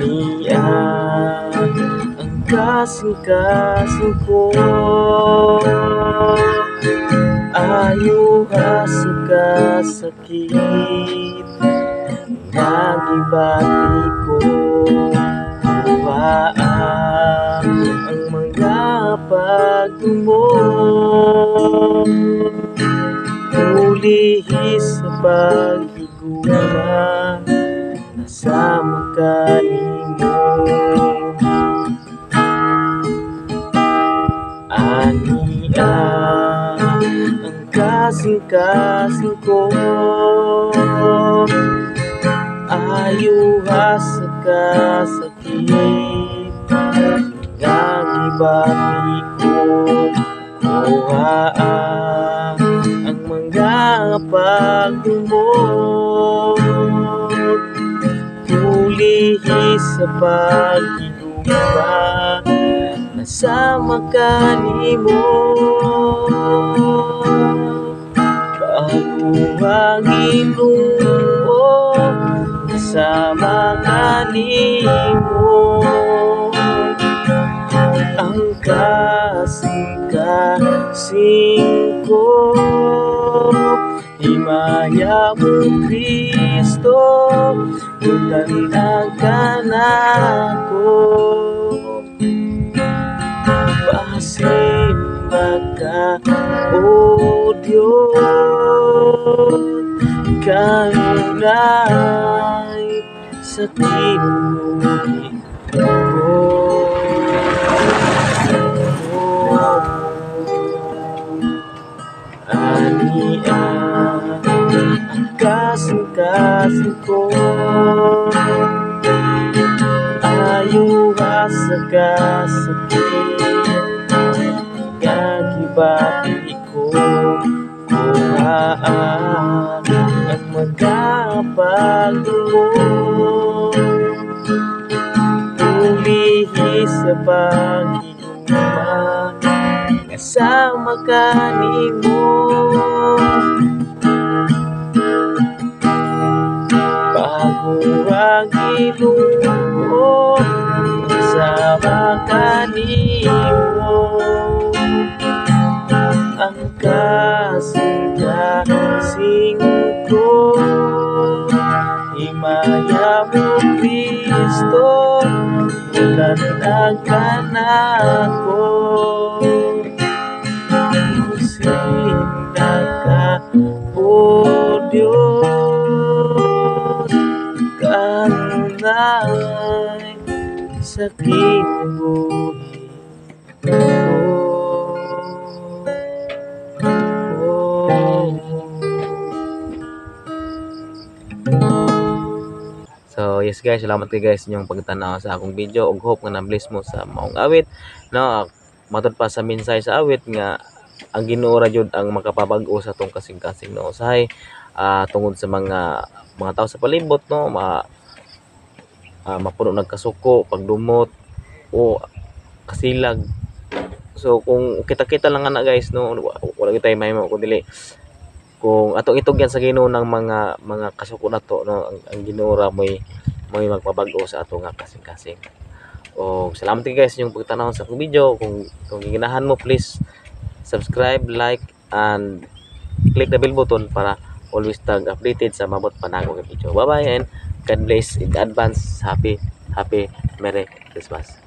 Ania ang kasing-kasing ko, ayaw sa kasakit nagibati ko. Huwaan ang mga pagdumot, ulihi sa paghigugma, nasama ka nimo. Ania ang kasing-kasing ko, ayaw sa kasakit nagibati ko. Huwaan ang mga pagdumot, ulihi sa paghigugma, nasama ka nimo. Bago ang Ginoo, nasama ka nimo. Ang kasing-kasing ko, himaya mo Kristo, utandang ka na ko. Pasimba ka, O Diyos, kanunay sa tinuloy ko. Ania ang kasing-kasing ko, ayaw sa kasakit nagibati ko. Huwaan ang mga pagdumot, ulihi sa paghigugma, kasama ka nimo. Bago ang Ginoo, kasama ka nimo. Ang kasing-kasing ko, himaya mo Kristo, utandang ka na ko. Sinda ka, O Diyos, kanunay sa kinabuhi ko. So yes guys, salamat kayo guys inyong pagtanaw sa akong video, ug hope nga na-bless mo sa maong awit, no? Matod pa sa minsay sa awit nga ang Ginoo ra jud ang makapabag-o sa tong kasing-kasing no usahay tungod sa mga tao sa palibot, no? Mapuno nagkasuko, pagdumot o kasilag. So kung kita-kita lang na guys, no, wala gyud tay mahimo kun dili kung atong itugyan sa Ginoo ng mga kasuko nato, no, ang Ginoo ra mo'y magpabag-o sa ato nga kasing-kasing. O salamat kayo guys yung pagtanaw sa akong video. Kung ginahan mo, please subscribe, like, and click the bell button para always tag updated sa mabot pa na akong video. Bye bye and God bless in advance. Happy Merry Christmas.